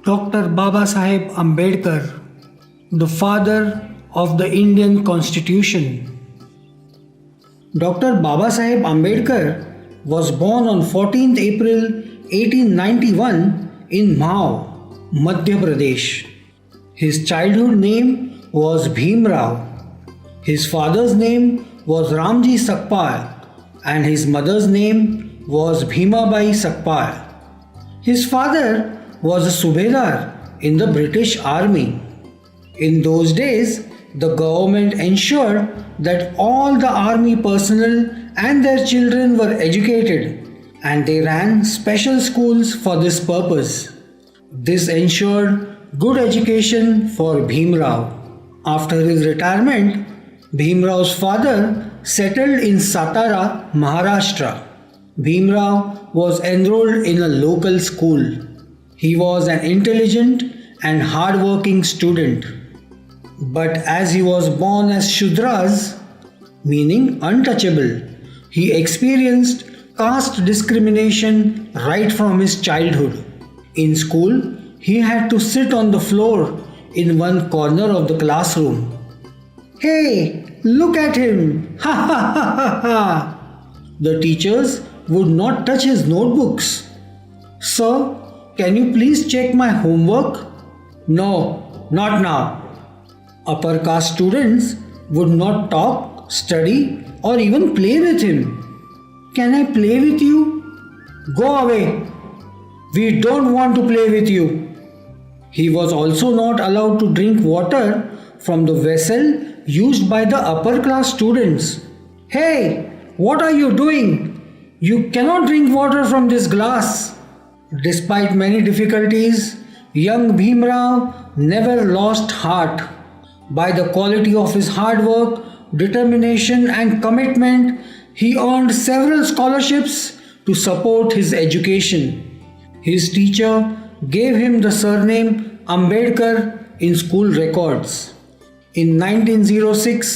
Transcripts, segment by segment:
Dr. Babasaheb Ambedkar, the father of the Indian Constitution. Dr. Babasaheb Ambedkar was born on 14th April 1891 in Mhau, Madhya Pradesh. His childhood name was Bhimrao. His father's name was Ramji Sakpal and his mother's name was Bhimabai Sakpal. His father was a Subedar in the British Army. In those days, the government ensured that all the army personnel and their children were educated, and they ran special schools for this purpose. This ensured good education for Bhimrao. After his retirement, Bhimrao's father settled in Satara, Maharashtra. Bhimrao was enrolled in a local school. He was an intelligent and hard-working student. But as he was born as Shudras, meaning untouchable, he experienced caste discrimination right from his childhood. In school, he had to sit on the floor in one corner of the classroom. "Hey, look at him! Ha ha ha ha ha!" The teachers would not touch his notebooks. "Sir, can you please check my homework?" "No, not now." Upper caste students would not talk, study, or even play with him. "Can I play with you?" "Go away. We don't want to play with you." He was also not allowed to drink water from the vessel used by the upper class students. "Hey, what are you doing? You cannot drink water from this glass." Despite many difficulties, young Bhimrao never lost heart. By the quality of his hard work, determination and commitment, he earned several scholarships to support his education. His teacher gave him the surname Ambedkar in school records. In 1906,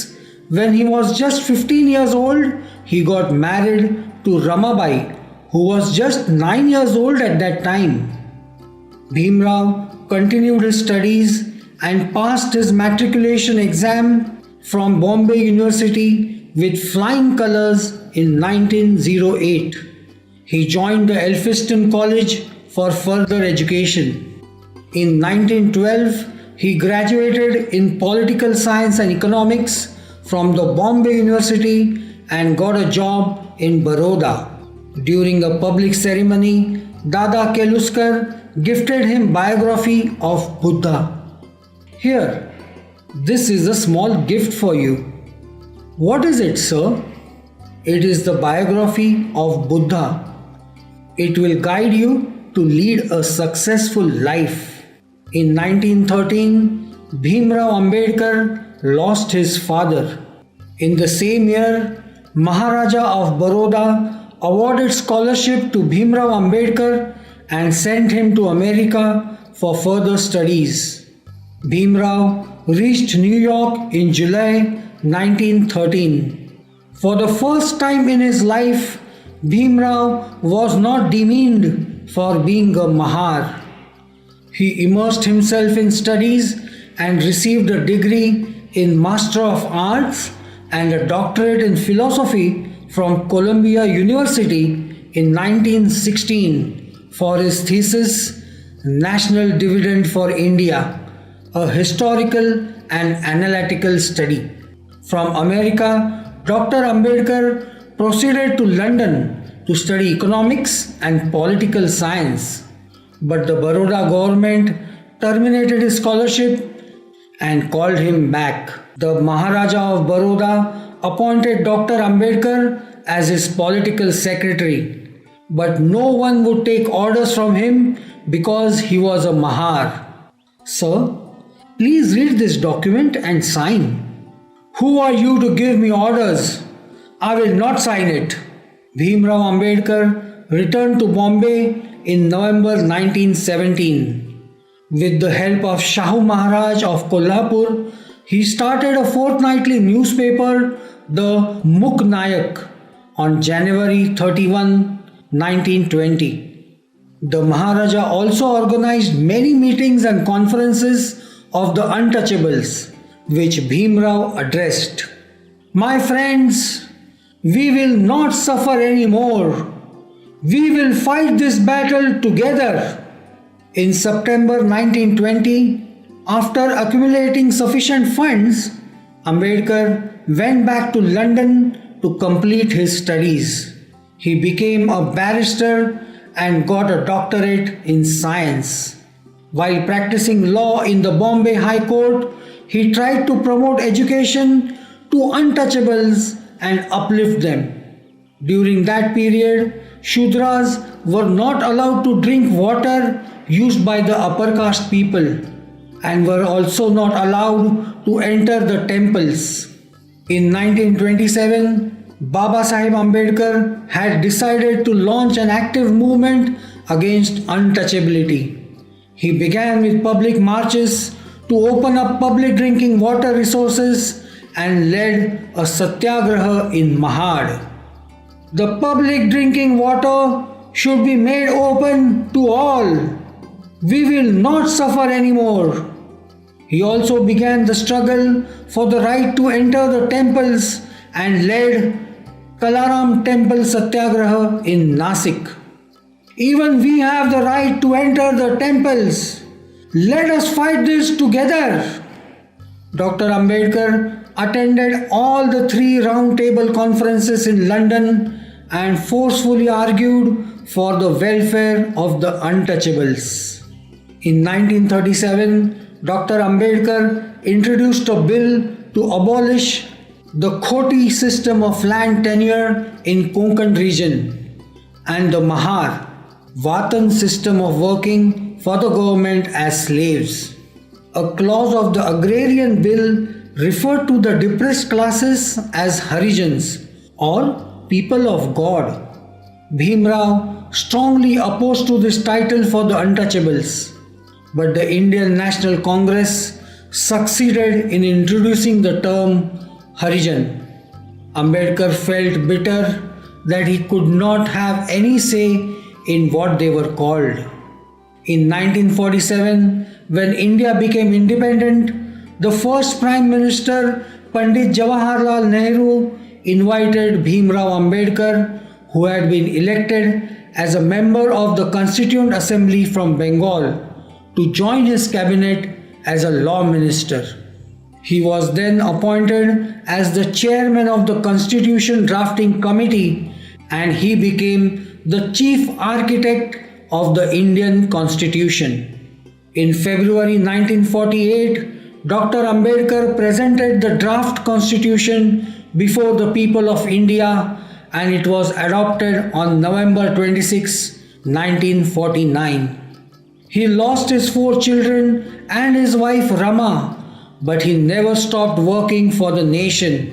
when he was just 15 years old, he got married to Ramabai, who was just 9 years old at that time. Bhimrao continued his studies and passed his matriculation exam from Bombay University with flying colors in 1908. He joined the Elphinstone College for further education. In 1912, he graduated in political science and economics from the Bombay University and got a job in Baroda. During a public ceremony, Dada Keluskar gifted him biography of Buddha. "Here, this is a small gift for you." "What is it, sir?" "It is the biography of Buddha. It will guide you to lead a successful life." In 1913, Bhimrao Ambedkar lost his father. In the same year, Maharaja of Baroda awarded scholarship to Bhimrao Ambedkar and sent him to America for further studies. Bhimrao reached New York in July 1913. For the first time in his life, Bhimrao was not demeaned for being a Mahar. He immersed himself in studies and received a degree in Master of Arts and a doctorate in philosophy from Columbia University in 1916 for his thesis National Dividend for India, a historical and analytical study. From America, Dr. Ambedkar proceeded to London to study economics and political science. But the Baroda government terminated his scholarship and called him back. The Maharaja of Baroda appointed Dr. Ambedkar as his political secretary, but no one would take orders from him because he was a Mahar. "Sir, please read this document and sign." "Who are you to give me orders? I will not sign it." Bhimrao Ambedkar returned to Bombay in November 1917. With the help of Shahu Maharaj of Kolhapur, he started a fortnightly newspaper, the Mukh Nayak, on January 31, 1920. The Maharaja also organized many meetings and conferences of the untouchables, which Bhimrao addressed. My friends, we will not suffer anymore. We will fight this battle together. In September 1920, after accumulating sufficient funds, Ambedkar went back to London to complete his studies. He became a barrister and got a doctorate in science. While practicing law in the Bombay High Court, he tried to promote education to untouchables and uplift them. During that period, Shudras were not allowed to drink water used by the upper caste people and were also not allowed to enter the temples. In 1927, Babasaheb Ambedkar had decided to launch an active movement against untouchability. He began with public marches to open up public drinking water resources and led a satyagraha in Mahad. The public drinking water should be made open to all. We will not suffer anymore. He also began the struggle for the right to enter the temples and led Kalaram Temple Satyagraha in Nasik. Even we have the right to enter the temples. Let us fight this together. Dr. Ambedkar attended all the 3 round-table conferences in London and forcefully argued for the welfare of the untouchables. In 1937, Dr. Ambedkar introduced a bill to abolish the Khoti system of land tenure in Konkan region and the Mahar, Vatan system of working for the government as slaves. A clause of the agrarian bill referred to the depressed classes as Harijans or people of God. Bhimrao strongly opposed to this title for the untouchables, but the Indian National Congress succeeded in introducing the term Harijan. Ambedkar felt bitter that he could not have any say in what they were called. In 1947, when India became independent, the first Prime Minister, Pandit Jawaharlal Nehru, invited Bhimrao Ambedkar, who had been elected as a member of the Constituent Assembly from Bengal, to join his cabinet as a law minister. He was then appointed as the chairman of the Constitution Drafting Committee and he became the chief architect of the Indian Constitution. In February 1948, Dr. Ambedkar presented the draft constitution before the people of India and it was adopted on November 26, 1949. He lost his 4 children and his wife Rama, but he never stopped working for the nation.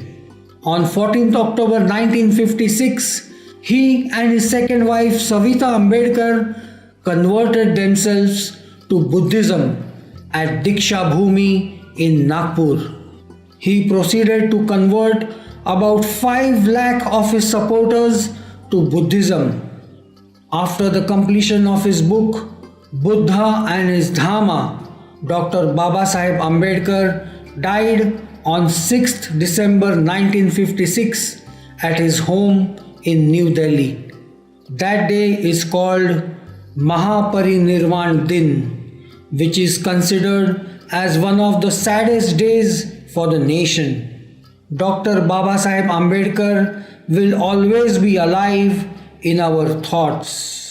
On 14th October 1956, he and his second wife Savita Ambedkar converted themselves to Buddhism at Diksha Bhumi in Nagpur. He proceeded to convert about 5 lakh of his supporters to Buddhism. After the completion of his book Buddha and his Dhamma, Dr. Babasaheb Ambedkar died on 6th December 1956 at his home in New Delhi. That day is called Mahaparinirvan Din, which is considered as one of the saddest days for the nation. Dr. Babasaheb Ambedkar will always be alive in our thoughts.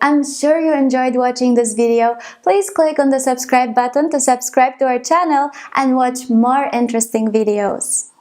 I'm sure you enjoyed watching this video. Please click on the subscribe button to subscribe to our channel and watch more interesting videos.